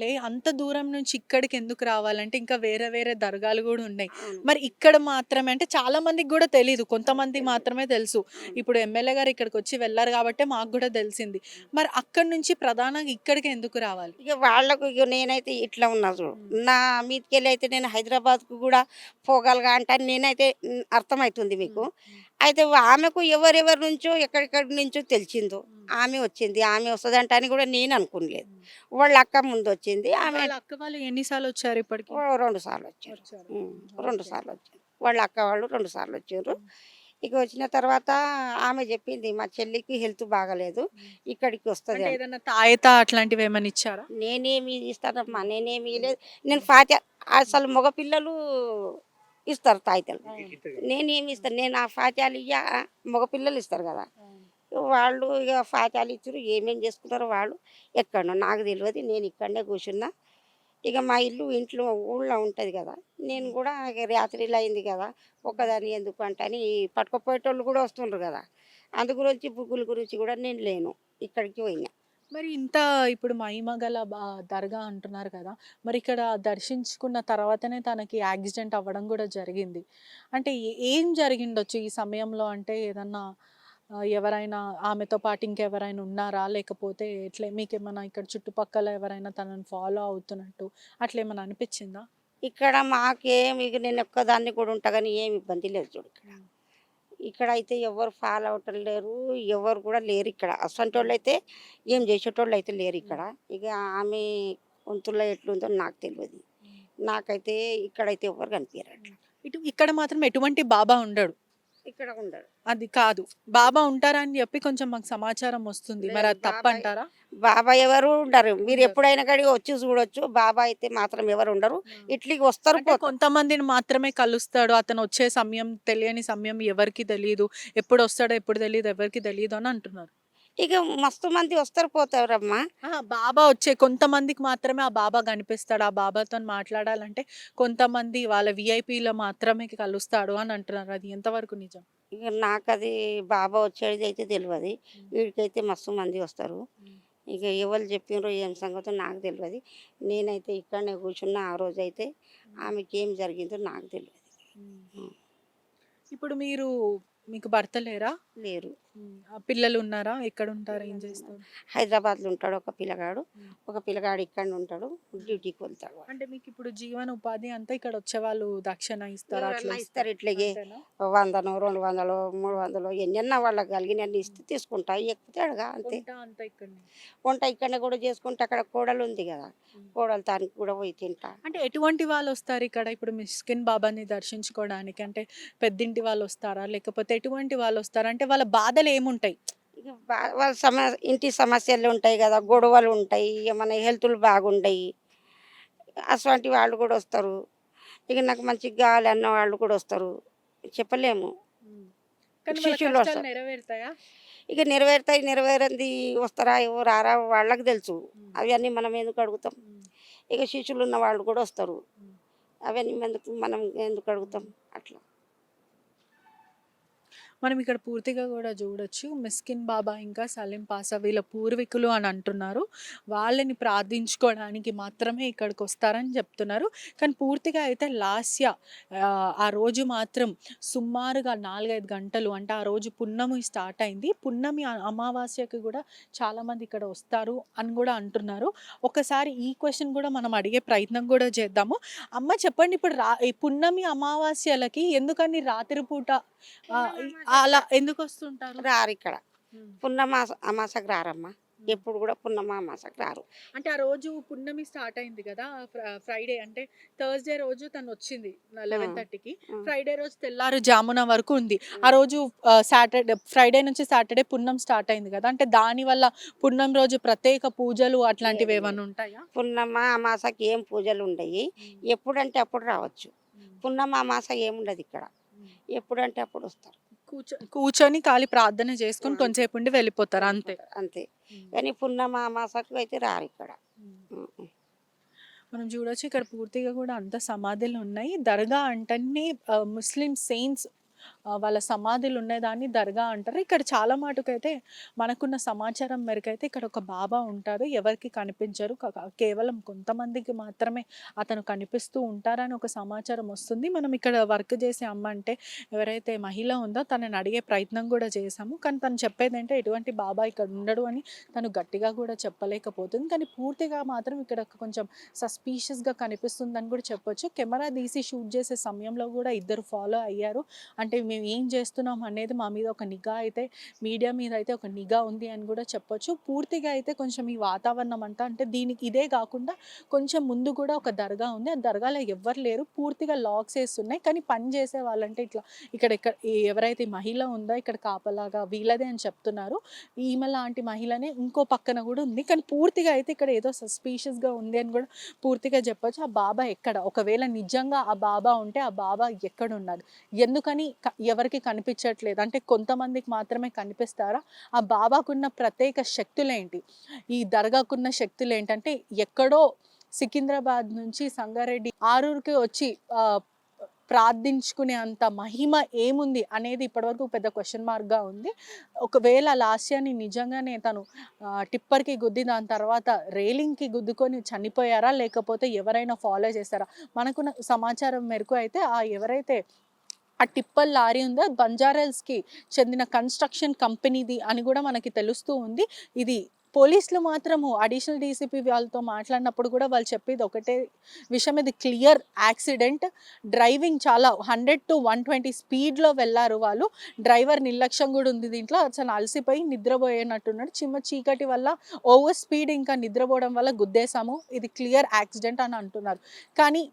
వాళ్ళే అంత దూరం నుంచి ఇక్కడికి ఎందుకు రావాలంటే ఇంకా వేరే వేరే దర్గాలు గూడా ఉన్నాయి. అవును. మరి ఇక్కడ మాత్రమే అంటే చాలా మందికి గూడా తెలీదు. కొంతమంది తెలీదు. మాత్రమే తెలుసు. అవును. ఇప్పుడు ఎమ్మెల్యే గారు ఇక్కడికొచ్చి వెళ్లారు గాబట్టే మాకు గూడా తెలిసింది. మరి అక్కడి నుంచి ప్రధానంగా ఇక్కడికే ఎందుకు రావాలి? ఇక వాళ్ళకు ఇక నేనైతే ఇట్లా ఉన్నా చూడు. హ్మ్. నా మీదికెళ్ళి అయితే నేను హైదరాబాద్‌కు గూడా పోగలగా అంటాను నేనైతే అర్థమైతుంది మీకు. హ్మ్. హ్మ్. అయితే ఆమెకు ఎవరెవరి నుంచో ఎక్కడెక్కడి నుంచో తెలిసిందో. హ్మ్. ఆమె వచ్చింది. ఆమె వస్తదంటని కూడా నేను అనుకోలేదు. హ్మ్. వాళ్ళ అక్క ముందొచ్చింది. ఆమె వాళ్ళ అక్క వాళ్ళు ఎన్ని సార్లొచ్చారు ఇప్పటికి? 2 సార్లొచ్చారు. వచ్చారు. హ్మ్. హ్మ్. 2 ఓకే. సార్లొచ్చారు. వాళ్ళ అక్క వాళ్ళు 2 సార్లొచ్చిండ్రు. హ్మ్. ఇక వచ్చిన తర్వాత ఆమె చెప్పింది, "మా చెల్లికి హెల్త్ బాగాలేదు. హ్మ్. ఇక్కడికి వస్తది" అంటే అని. ఏదన్నా తాయెత్తా అట్లాంటివేమన్నా ఇచ్చారా? నేనేమి ఇస్తానమ్మా, హ్మ్. నేనేమి ఇయలేదు. నేను హ్మ్. హ్మ్. అసలు మగపిల్లలు ఇస్తారు తాయితలు. అవును. నేనేమి హ్మ్. ఇస్తాను, నేను ఆ ఫాత్యాలు మగపిల్లలు ఇస్తారు గదా! అవును. వాళ్ళు ఇగ ఫాత్యాలు ఇచ్చురు. ఏమేం చేసుకున్నారో వాళ్ళు. ఎక్కడనో నాకు తెలవది. నేను ఇక్కడనే కూర్చున్నా. ఇక మా ఇంట్లో ఊళ్ళో ఉంటది గదా! నేను హ్మ్. గూడా ఇగ రాత్రిళ్ళు అయింది గదా! హ్మ్. ఒక్కదాన్ని ఎందుకు అంటని పట్టుకపోయేటోళ్ళు గూడా వస్తుండ్రు గదా! అందు గురించి బుగ్గుల గురించి గూడా నేను లేను. ఇక్కడికి పోయినా. మరి ఇంత ఇప్పుడు మహిమగల దర్గా అంటున్నారు కదా! మరి ఇక్కడ దర్శించుకున్న తర్వాతనే తనకి యాక్సిడెంట్ అవ్వడం గూడా జరిగింది. అంటే ఏం జరిగిండొచ్చు ఈ సమయంలో? అంటే ఏదన్నా ఎవరైనా ఆమెతో పాటు ఇంకెవరైనా ఉన్నారా? లేకపోతే మీకేమన్నా ఇక్కడ చుట్టుపక్కల ఎవరైనా తనని ఫాలో అవుతున్నట్టు అట్లేమన్నా అనిపిచ్చిందా? ఇక్కడ మాకేమి ఇక నేనొక్కదాన్ని కూడా ఉంటా గానీ ఏమి ఇబ్బంది లేదు చూడు ఇక్కడ. హ్మ్. ఇక్కడైతే ఎవరు ఫాలో అవ్వటం లేరు. ఎవరు కూడా లేరిక్కడ. హ్మ్. అసంటోళ్ళైతే ఏం జేసేటోళ్ళైతే లేరిక్కడ. హ్మ్. ఇక ఆమె గొంతులో ఎట్లుందో నాకు తెలవది. హ్మ్. నాకైతే ఇక్కడైతే ఎవ్వరు హ్మ్. కనిపియరట్లా. ఇక్కడ మాత్రం ఎటువంటి బాబా ఉండడు. ఇక్కడ ఉండరు. అది కాదు. బాబా ఉంటారా అని జెప్పి కొంచెం మాకు సమాచారం ఒస్తుంది. మరి లేదు అది బాబాయ్, తప్పంటారా? బాబాయ్ ఎవరు ఉండరు. ఉండరు. మీరెప్పుడైనా కాడికి వచ్చి చూడొచ్చు. బాబాయ్ అయితే మాత్రం ఎవరు ఉండరు. ఆ! ఇట్లికి వస్తారు, అంటే పోతారు. కొంతమందిని మాత్రమే కలుస్తాడు. అతనొచ్చే సమయం తెలియని సమయం ఎవరికీ తెలీదు. ఎప్పుడొస్తాడో ఎప్పుడు తెలీదు. ఎవరికీ తెలీదు అని అంటున్నారు. ఇక మస్తు మంది వస్తారు, పోతారమ్మా. అహా! బాబా కొంతమందికి మాత్రమే ఆ బాబా కనిపిస్తాడు. ఆ బాబాతోని మాట్లాడాలంటే కొంతమంది వాళ్ళ వీఐపీలో మాత్రమే కలుస్తాడు అని అంటున్నారు. అది ఎంతవరకు నిజం? ఇక నాకది బాబా వచ్చేదైతే తెలవది. హ్మ్. ఈడికైతే మస్తు మంది వస్తారు. హ్మ్. ఇక ఎవరు చెప్పిర్రో ఏం సంగతో నాకు తెలవది. నేనైతే ఇక్కడనే కూర్చున్న ఆ రోజైతే. హ్మ్. ఆమెకేం జరిగిందో నాకు తెలవది. హ్మ్. హ్మ్. ఇప్పుడు మీకు భర్త లేరా? లేరు. హ్మ్. పిల్లలున్నారా? ఎక్కడుంటారు? ఏం పిల్లలున్నారు. చేస్తారు? హైదరాబాద్‌లో ఉంటాడు ఒక పిల్లగాడు. హ్మ్. ఒక పిల్లగాడు ఇక్కడనే ఉంటాడు. హ్మ్. డ్యూటీకి వెళ్తాడు వాడు. అంటే మీకిప్పుడు జీవనోపాధి అంతా ఇక్కడొచ్చేవాళ్ళు దక్షిణ ఇస్తారా? అట్లా ఎవరన్నా ఇస్తారు ఇస్తారా? ఇట్లగే. అంతేనా? 100నో, 200 300 ఎన్నన్నా వాళ్ళకి కలిగినన్ని హ్మ్. ఇస్తే తీసుకుంటా. ఇయ్యకపోతే అడగా అంతే. వంట అంతా ఇక్కడనే. వంట ఇక్కడనే కూడా చేసుకుంటే అక్కడ కోడలుంది గదా! హ్మ్. కోడలు తానికి కూడా పోయి తింటా. అంటే ఎటువంటి వాళ్ళొస్తారిక్కడ? ఇప్పుడు మిస్కిన్ బాబాని దర్శించుకోవడానికి? అంటే పెద్దింటి వాళ్ళొస్తారా? లేకపోతే ఎటువంటి వాళ్ళొస్తారా? అంటే వాళ్ళ బాధలేముంటాయి? ఇక వాళ్ళ ఇంటి సమస్యలుంటాయి గదా! గొడవలుంటాయి. ఏమన్నా హెల్తులు బాగుండయి. అసవంటి వాళ్ళు గూడా వస్తారు. ఇక నాకు మంచిగా గావాలన్న వాళ్ళు కూడా వస్తారు. చెప్పలేము. హ్మ్. కానీ వాళ్ళ కష్టాలు శిష్యులొస్తారు. నెరవేరుతాయా? ఇక నెరవేరుతాయి, నెరవేరంది వస్తారా, రారా వాళ్ళకి తెలుసు. హ్మ్. అవన్నీ మనం ఎందుకు అడుగుతాం. హ్మ్. ఇక శిష్యులున్న వాళ్ళు కూడా వస్తారు. హ్మ్. అవన్నీ మనం ఎందుకు అడుగుతాం హ్మ్. అట్లా. మనం ఇక్కడ పూర్తిగా గూడా జూడొచ్చు. మిస్కిన్ బాబా ఇంకా సలీం పాసా వీళ్ళ పూర్వీకులు అని అంటున్నారు. వాళ్ళని ప్రార్థించుకోవడానికి మాత్రమే ఇక్కడికొస్తారని జెప్తున్నారు. కానీ పూర్తిగా అయితే లాస్య ఆ రోజు మాత్రం సుమారుగా 4, 5 గంటలు అంటే ఆ రోజు పున్నమి స్టార్ట్ అయింది. పున్నమి అమావాస్యకి గూడా చాలామంది ఇక్కడ వస్తారు అని గూడా అంటున్నారు. ఒకసారి ఈ క్వెషన్ గూడా మనం అడిగే ప్రయత్నం గూడా చేద్దాము. అమ్మ చెప్పండి ఇప్పుడు ఈ పున్నమి అమావాస్యలకి ఎందుకని రాత్రి పూట పున్నమి అలా అమాసకు ఎందుకొస్తుంటారు? రారిక్కడ. హ్మ్. అమాసకు రారమ్మా. హ్మ్. ఎప్పుడు కూడా పున్నమ అమాసకు రారు. అంటే ఆ రోజు పున్నమి స్టార్ట్ అయింది గదా! ఫ్రైడే అంటే థర్స్‌డే రోజు తనొచ్చింది ఆ! 11:30కి. ఆ! ఫ్రైడే రోజు తెల్లారుజామున వరకు ఉంది. ఆ హ్మ్. రోజు ఫ్రైడే నుంచి సాటర్‌డే పున్నం స్టార్ట్ అయింది గదా! అంటే దానివల్ల పున్నం రోజు ప్రత్యేక పూజలు లేదు లేదు. అట్లాంటివేమన్నా ఉంటాయా? పున్నమ, అమాసకి ఏం పూజలుండయి. హ్మ్. ఎప్పుడంటే అప్పుడు రావచ్చు. హ్మ్. పున్నమ, అమాస ఏముండదిక్కడ. హ్మ్. ఎప్పుడంటే అప్పుడొస్తారు. కూర్చొని ఖాళీ ప్రార్థన ఆ! చేసుకొని అంతే. కొంసేపుండి వెళ్ళిపోతారు అంతే. వెళ్ళిపోతారు. అంతే. హ్మ్. కానీ పున్నమ, అమాసకు అయితే రారిక్కడ. హ్మ్. హ్మ్. మనం చూడొచ్చు ఇక్కడ పూర్తిగా కూడా అంత సమాధులున్నాయి. దర్గా అంటేనే ముస్లిం సెయింట్స్ వాళ్ళ సమాధులు ఉండేదాన్ని దర్గా అంటారు. ఇక్కడ చాలా మటుకైతే మనకున్న సమాచారం మేరకైతే ఇక్కడ ఒక బాబా ఉంటారు. ఎవరికీ కనిపించరు. కేవలం కొంతమందికి మాత్రమే అతను కనిపిస్తూ ఉంటారని ఒక సమాచారం వస్తుంది. మనం ఇక్కడ వర్క్ చేసే అమ్మ అంటే ఎవరైతే మహిళ ఉందో తనని అడిగే ప్రయత్నం కూడా చేశాము. కానీ తను చెప్పేదంటే ఎటువంటి బాబా ఇక్కడ ఉండడు అని తను గట్టిగా కూడా చెప్పలేకపోతుంది. కానీ పూర్తిగా మాత్రం ఇక్కడ కొంచెం సస్పీషియస్‌గా కనిపిస్తుందని కూడా చెప్పొచ్చు. కెమెరా తీసి షూట్ చేసే సమయంలో కూడా ఇద్దరు ఫాలో అయ్యారు. అంటే మేము ఏం చేస్తున్నాం అనేది మా మీద ఒక నిఘా అయితే, మీడియా మీద అయితే ఒక నిఘా ఉంది అని కూడా చెప్పొచ్చు. పూర్తిగా అయితే కొంచెం ఈ వాతావరణం అంతా అంటే దీనికి ఇదే కాకుండా కొంచెం ముందు కూడా ఒక దర్గా ఉంది. ఆ దర్గాలో ఎవ్వరు లేరు. పూర్తిగా లాక్స్ ఏస్తున్నాయి. కానీ పని చేసే వాళ్ళంటే ఇట్లా ఇక్కడ ఎవరైతే మహిళ ఉందో ఇక్కడ కాపలాగా వీళ్ళదే అని చెప్తున్నారు. ఈమె లాంటి మహిళనే ఇంకో పక్కన కూడా ఉంది. కానీ పూర్తిగా అయితే ఇక్కడ ఏదో సస్పీషియస్‌గా ఉంది అని కూడా పూర్తిగా చెప్పొచ్చు. ఆ బాబా ఎక్కడ? ఒకవేళ నిజంగా ఆ బాబా ఉంటే ఆ బాబా ఎక్కడున్నారు? ఎందుకని ఎవరికీ కనిపించట్లేదు? అంటే కొంతమందికి మాత్రమే కనిపిస్తారా? ఆ బాబాకున్న ప్రత్యేక శక్తులేంటి? ఈ దర్గాకున్న శక్తులేంటంటే ఎక్కడో సికింద్రాబాద్ నుంచి సంగారెడ్డి ఆరూరుకి వచ్చి ప్రార్థించుకునే అంత మహిమ ఏముంది అనేది ఇప్పటివరకు పెద్ద క్వెషన్ మార్క్‌గా ఉంది. ఒకవేళ లాస్యాని నిజంగానే తను టిప్పర్‌కి గుద్ది దాని తర్వాత రైలింగ్‌కి గుద్దుకొని చనిపోయారా? లేకపోతే ఎవరైనా ఫాలో చేశారా? మనకున్న సమాచారం మేరకు అయితే ఎవరైతే ఆ టిప్పర్ లారీ ఉందో బంజారాహిల్స్‌కి చెందిన కన్‌స్ట్రక్షన్ కంపెనీది అని కూడా మనకి తెలుస్తూ ఉంది. ఇది పోలీసులు మాత్రము అడిషనల్ డీసీపీ వాళ్ళతో మాట్లాడినప్పుడు కూడా వాళ్ళు చెప్పేది ఒకటే విషయం, ఇది క్లియర్ యాక్సిడెంట్. డ్రైవింగ్ చాలా 100-120 స్పీడ్‌లో వెళ్లారు వాళ్ళు. డ్రైవర్ నిర్లక్ష్యం కూడా ఉంది దీంట్లో. అసలు అలసిపోయి నిద్రపోయినట్టున్నాడు. చీకటి వల్ల ఓవర్ స్పీడ్ ఇంకా నిద్రపోవడం వల్ల గుద్దేశాము. ఇది క్లియర్ యాక్సిడెంట్ అని అంటున్నారు. కానీ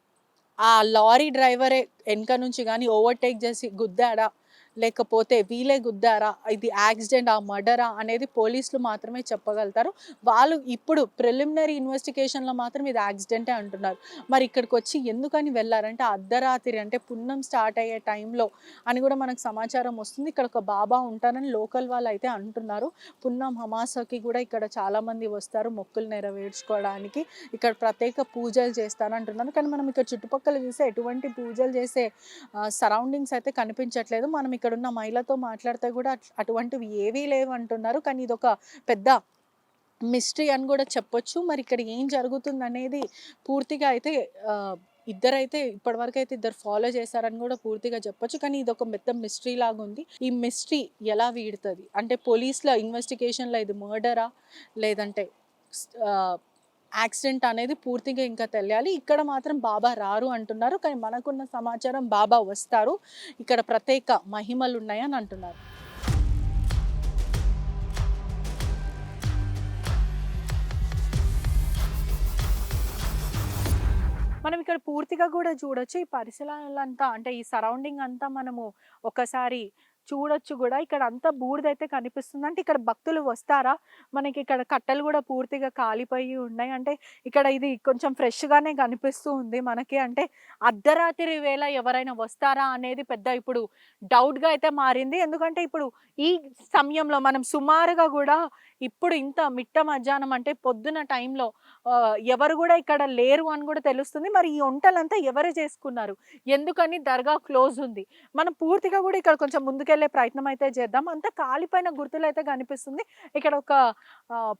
ఆ లారీ డ్రైవరే వెనక నుంచి గాని ఓవర్‌టేక్ చేసి గుద్దాడా? లేకపోతే వీళ్ళే గుద్దారా? ఇది యాక్సిడెంట్, మర్డరా అనేది పోలీసులు మాత్రమే చెప్పగలుగుతారు. వాళ్ళు ఇప్పుడు ప్రిలిమినరీ ఇన్వెస్టిగేషన్‌లో మాత్రం ఇది యాక్సిడెంటే అంటున్నారు. మరి ఇక్కడికొచ్చి ఎందుకని వెళ్లారంటే అర్ధరాత్రి అంటే పున్నం స్టార్ట్ అయ్యే టైంలో అని కూడా మనకు సమాచారం వస్తుంది. ఇక్కడ ఒక బాబా ఉంటారని లోకల్ వాళ్ళైతే అంటున్నారు. పున్నం అమావాస్యకి కూడా ఇక్కడ చాలామంది వస్తారు మొక్కులు నెరవేర్చుకోవడానికి. ఇక్కడ ప్రత్యేక పూజలు చేస్తారంటున్నారు. కానీ మనం ఇక్కడ చుట్టుపక్కల చూస్తే ఎటువంటి పూజలు చేసే సరౌండింగ్స్ అయితే కనిపించట్లేదు. మనం ఇక్కడున్న మహిళతో మాట్లాడితే కూడా అటువంటివి ఏవీ లేవంటున్నారు. కానీ ఇదొక పెద్ద మిస్టరీ అని కూడా చెప్పొచ్చు. మరి ఇక్కడ ఏం జరుగుతుందనేది పూర్తిగా అయితే ఇద్దరైతే ఇప్పటివరకైతే ఇద్దరు ఫాలో చేశారని కూడా పూర్తిగా చెప్పొచ్చు. కానీ ఇదొక పెద్ద మిస్టరీ లాగా ఉంది. ఈ మిస్టరీ ఎలా వీడుతుంది అంటే పోలీసుల ఇన్వెస్టిగేషన్లో ఇది మర్డరా లేదంటే యాక్సిడెంట్ అనేది పూర్తిగా ఇంకా తెలియాలి. ఇక్కడ మాత్రం బాబా రారు అంటున్నారు. కానీ మనకున్న సమాచారం బాబా వస్తారు. ఇక్కడ ప్రత్యేక మహిమలు ఉన్నాయని అంటున్నారు. మనం ఇక్కడ పూర్తిగా కూడా చూడొచ్చు. ఈ పరిసరాలంతా అంటే ఈ సరౌండింగ్ అంతా మనము ఒకసారి చూడొచ్చు కూడా. ఇక్కడ అంతా బూడిదైతే కనిపిస్తుంది. అంటే ఇక్కడ భక్తులు వస్తారా? మనకి ఇక్కడ కట్టెలు కూడా పూర్తిగా కాలిపోయి ఉన్నాయి. అంటే ఇక్కడ ఇది కొంచెం ఫ్రెష్‌గానే కనిపిస్తూ ఉంది మనకి. అంటే అర్ధరాత్రి వేళ ఎవరైనా వస్తారా అనేది పెద్ద ఇప్పుడు డౌట్‌గా అయితే మారింది. ఎందుకంటే ఇప్పుడు ఈ సమయంలో మనం సుమారుగా కూడా ఇప్పుడు ఇంత మిట్ట మధ్యాహ్నం అంటే పొద్దున టైంలో ఎవరు కూడా ఇక్కడ లేరు అని కూడా తెలుస్తుంది. మరి ఈ వంటలంతా ఎవరు చేసుకున్నారు? ఎందుకని దర్గా క్లోజ్ ఉంది? మనం పూర్తిగా కూడా ఇక్కడ కొంచెం ముందుకెళ్ళే ప్రయత్నం అయితే చేద్దాం. అంతా కాలిపోయిన గుర్తులైతే కనిపిస్తుంది. ఇక్కడ ఒక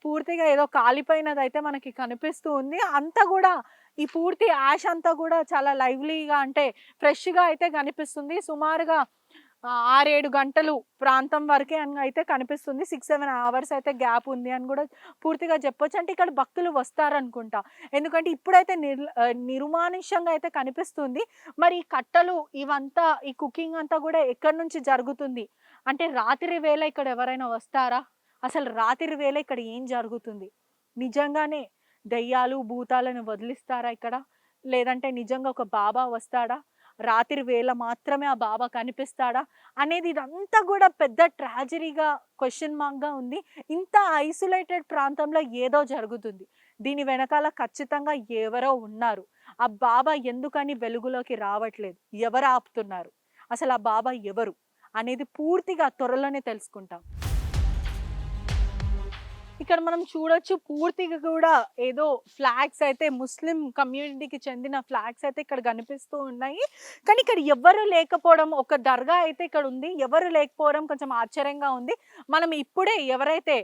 పూర్తిగా ఏదో కాలిపోయినదైతే మనకి కనిపిస్తూ ఉంది. అంతా కూడా ఈ పూర్తి యాష్ అంతా కూడా చాలా లైవ్లీగా అంటే ఫ్రెష్‌గా అయితే కనిపిస్తుంది. సుమారుగా 6-7 గంటలు ప్రాంతం వరకే అని అయితే కనిపిస్తుంది. 6-7 అవర్స్ అయితే గ్యాప్ ఉంది అని కూడా పూర్తిగా చెప్పొచ్చు. అంటే ఇక్కడ భక్తులు వస్తారనుకుంటా. ఎందుకంటే ఇప్పుడైతే నిర్మానుష్యంగా అయితే కనిపిస్తుంది. మరి ఈ కట్టలు ఇవంతా ఈ కుకింగ్ అంతా కూడా ఎక్కడి నుంచి జరుగుతుంది? అంటే రాత్రి వేళ ఇక్కడ ఎవరైనా వస్తారా? అసలు రాత్రి వేళ ఇక్కడ ఏం జరుగుతుంది? నిజంగానే దెయ్యాలు, భూతాలను వదిలిస్తారా ఇక్కడ? లేదంటే నిజంగా ఒక బాబా వస్తాడా? రాత్రి వేళ మాత్రమే ఆ బాబా కనిపిస్తాడా? అనేది ఇదంతా కూడా పెద్ద ట్రాజడీగా క్వెషన్ మార్క్‌గా ఉంది. ఇంత ఐసోలేటెడ్ ప్రాంతంలో ఏదో జరుగుతుంది. దీని వెనకాల ఖచ్చితంగా ఎవరో ఉన్నారు. ఆ బాబా ఎందుకని వెలుగులోకి రావట్లేదు? ఎవరు ఆపుతున్నారు? అసలు ఆ బాబా ఎవరు? అనేది పూర్తిగా త్వరలోనే తెలుసుకుంటాం. ఇక్కడ మనం చూడొచ్చు పూర్తిగా కూడా ఏదో ఫ్లాగ్స్ అయితే ముస్లిం కమ్యూనిటీకి చెందిన ఫ్లాగ్స్ అయితే ఇక్కడ కనిపిస్తూ ఉన్నాయి. కానీ ఇక్కడ ఎవ్వరు లేకపోవడం, ఒక దర్గా అయితే ఇక్కడ ఉంది. ఎవరు లేకపోవడం కొంచెం ఆశ్చర్యంగా ఉంది. మనం ఇప్పుడే ఎవరైతే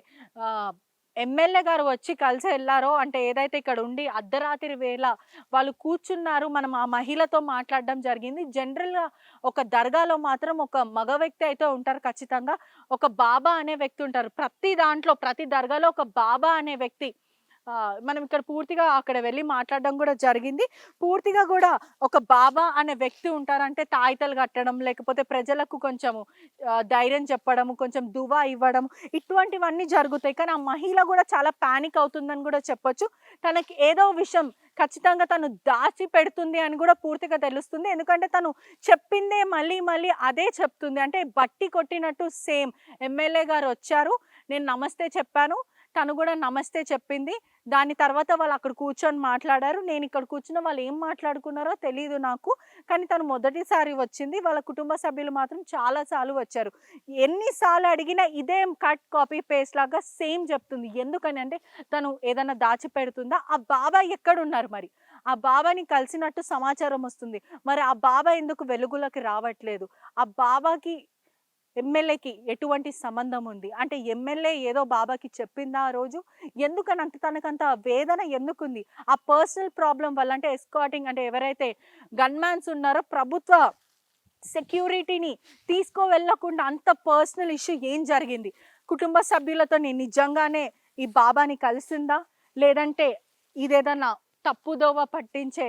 ఎమ్మెల్యే గారు వచ్చి కలిసి వెళ్లారో, అంటే ఏదైతే ఇక్కడ ఉండి అర్ధరాత్రి వేళ వాళ్ళు కూర్చున్నారు, మనం ఆ మహిళతో మాట్లాడడం జరిగింది. జనరల్‌గా ఒక దర్గాలో మాత్రం ఒక మగ వ్యక్తి అయితే ఉంటారు ఖచ్చితంగా. ఒక బాబా అనే వ్యక్తి ఉంటారు. ప్రతి దాంట్లో, ప్రతి దర్గాలో ఒక బాబా అనే వ్యక్తి. మనం ఇక్కడ పూర్తిగా అక్కడ వెళ్లి మాట్లాడడం కూడా జరిగింది. పూర్తిగా కూడా ఒక బాబా అనే వ్యక్తి ఉంటారు. అంటే తాయితలు కట్టడం, లేకపోతే ప్రజలకు కొంచెము ధైర్యం చెప్పడము, కొంచెం దువా ఇవ్వడం, ఇటువంటివన్నీ జరుగుతాయి. కానీ ఆ మహిళ కూడా చాలా పానిక్ అవుతుందని కూడా చెప్పొచ్చు. తనకి ఏదో విషయం ఖచ్చితంగా తను దాచి పెడుతుంది అని కూడా పూర్తిగా తెలుస్తుంది. ఎందుకంటే తను చెప్పిందే మళ్ళీ మళ్ళీ అదే చెప్తుంది. అంటే బట్టి కొట్టినట్టు సేమ్ ఎమ్మెల్యే గారు వచ్చారు, నేను నమస్తే చెప్పాను, తను కూడా నమస్తే చెప్పింది. దాని తర్వాత వాళ్ళు అక్కడ కూర్చొని మాట్లాడారు. నేను ఇక్కడ కూర్చున్న వాళ్ళు ఏం మాట్లాడుకున్నారో తెలీదు నాకు. కానీ తను మొదటిసారి వచ్చింది. వాళ్ళ కుటుంబ సభ్యులు మాత్రం చాలా సార్లు వచ్చారు. ఎన్ని సార్లు అడిగినా ఇదే కట్ కాపీ పేస్ట్ లాగా సేమ్ చెప్తుంది. ఎందుకని అంటే తను ఏదైనా దాచిపెడుతుందా? ఆ బాబా ఎక్కడున్నారు మరి? ఆ బాబాని కలిసినట్టు సమాచారం వస్తుంది. మరి ఆ బాబా ఎందుకు వెలుగులోకి రావట్లేదు? ఆ బాబాకి ఎమ్మెల్యేకి ఎటువంటి సంబంధం ఉంది? అంటే ఎమ్మెల్యే ఏదో బాబాకి చెప్పిందా ఆ రోజు? ఎందుకనంత తనకంత వేదన ఎందుకుంది? ఆ పర్సనల్ ప్రాబ్లమ్ వల్ల, అంటే ఎస్కార్టింగ్, అంటే ఎవరైతే గన్‌మ్యాన్స్ ఉన్నారో ప్రభుత్వ సెక్యూరిటీని తీసుకోవెళ్ళకుండా అంత పర్సనల్ ఇష్యూ ఏం జరిగింది? కుటుంబ సభ్యులతోని నిజంగానే ఈ బాబాని కలిసిందా? లేదంటే ఇదేదన్నా తప్పుదోవ పట్టించే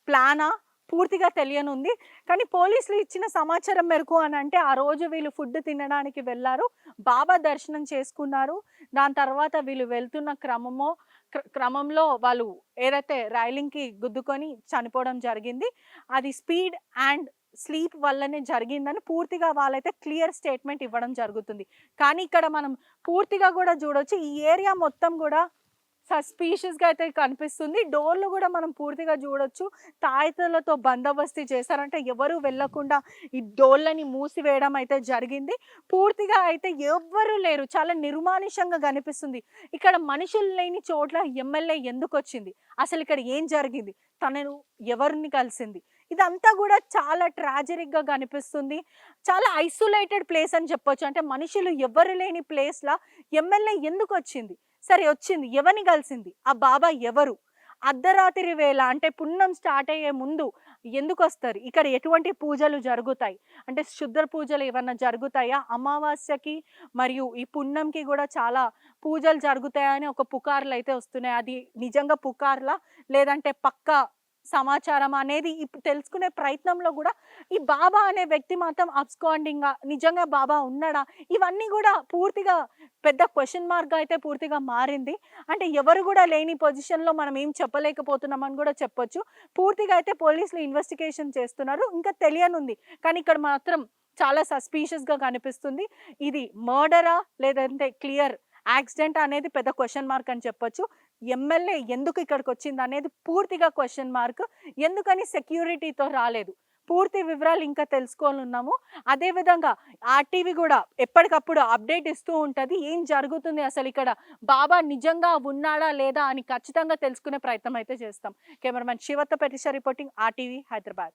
ప్లానా? పూర్తిగా తెలియనుంది. కానీ పోలీసులు ఇచ్చిన సమాచారం మేరకు అనంటే ఆ రోజు వీళ్ళు ఫుడ్ తినడానికి వెళ్లారు. బాబా దర్శనం చేసుకున్నారు. దాని తర్వాత వీళ్ళు వెళ్తున్న క్రమంలో వాళ్ళు ఏదైతే రైలింగ్‌కి గుద్దుకొని చనిపోవడం జరిగింది. అది స్పీడ్ అండ్ స్లీప్ వల్లనే జరిగిందని పూర్తిగా వాళ్ళైతే క్లియర్ స్టేట్మెంట్ ఇవ్వడం జరుగుతుంది. కానీ ఇక్కడ మనం పూర్తిగా కూడా చూడొచ్చు, ఈ ఏరియా మొత్తం కూడా సస్పీషియస్‌గా అయితే కనిపిస్తుంది. డోర్‌లు గూడా మనం పూర్తిగా జూడొచ్చు. తాయెత్తులతో బందోబస్తీ చేశారంటే ఎవరు వెళ్ళకుండా ఈ డోర్‌లని మూసివేయడం అయితే జరిగింది. పూర్తిగా అయితే ఎవ్వరు లేరు. చాలా నిర్మానుష్యంగా కనిపిస్తుంది. ఇక్కడ మనుషులు లేని చోట్ల ఎమ్మెల్యే ఎందుకొచ్చింది? అసలిక్కడ ఏం జరిగింది? తనను ఎవరిని కలిసింది? ఇదంతా గూడా చాలా ట్రాజెడిక్‌గా కనిపిస్తుంది. చాలా ఐసోలేటెడ్ ప్లేస్ అని చెప్పొచ్చు. అంటే మనుషులు ఎవ్వరు లేని ప్లేస్‌ల ఎమ్మెల్యే ఎందుకొచ్చింది? సరే వచ్చింది. ఎవరిని కలిసింది? ఆ బాబా ఎవరు? అర్ధరాత్రి వేళ, అంటే పున్నం స్టార్ట్ అయ్యే ముందు ఎందుకొస్తారు? ఇక్కడ ఎటువంటి పూజలు జరుగుతాయి? అంటే శుద్ర పూజలు ఏమన్నా జరుగుతాయా? అమావాస్యకి మరియు ఈ పున్నంకి గూడా చాలా పూజలు జరుగుతాయని ఒక పుకార్లయితే వస్తున్నాయి. అది నిజంగా పుకార్లా? లేదంటే పక్కా సమాచారం అనేది ఇప్పుడు తెలుసుకునే ప్రయత్నంలో గూడా ఈ బాబా అనే వ్యక్తి మాత్రం అబ్స్కాండింగా, నిజంగా బాబా ఉన్నాడా? ఇవన్నీ గూడా పూర్తిగా పెద్ద క్వెషన్ మార్క్‌గా అయితే పూర్తిగా మారింది. అంటే ఎవరు గూడా లేని పొజిషన్‌లో మనం ఏం చెప్పలేకపోతున్నామని గూడా చెప్పొచ్చు. పూర్తిగా అయితే పోలీసులు ఇన్వెస్టిగేషన్ చేస్తున్నారు. ఇంకా తెలియనుంది. కానీ ఇక్కడ మాత్రం చాలా సస్పీషియస్‌గా కనిపిస్తుంది. ఇది మర్డరా? లేదంటే క్లియర్ యాక్సిడెంట్ అనేది పెద్ద క్వెషన్ మార్క్ అని చెప్పొచ్చు. ఎమ్మెల్యే ఎందుకు ఇక్కడికొచ్చిందనేది పూర్తిగా క్వెషన్ మార్క్. ఎందుకని సెక్యూరిటీతో రాలేదు? పూర్తి వివరాలు ఇంకా తెలుసుకోనున్నాము. అదే విధంగా ఆర్‌టీవీ గూడా ఎప్పటికప్పుడు అప్డేట్ ఇస్తూ ఉంటది. ఏం జరుగుతుంది అసలిక్కడ? బాబా నిజంగా ఉన్నాడా? లేదా? అని ఖచ్చితంగా తెలుసుకునే ప్రయత్నం అయితే చేస్తాం. కెమెరామెన్ శివతో పెటిషా రిపోర్టింగ్, ఆర్‌టీవీ, హైదరాబాద్.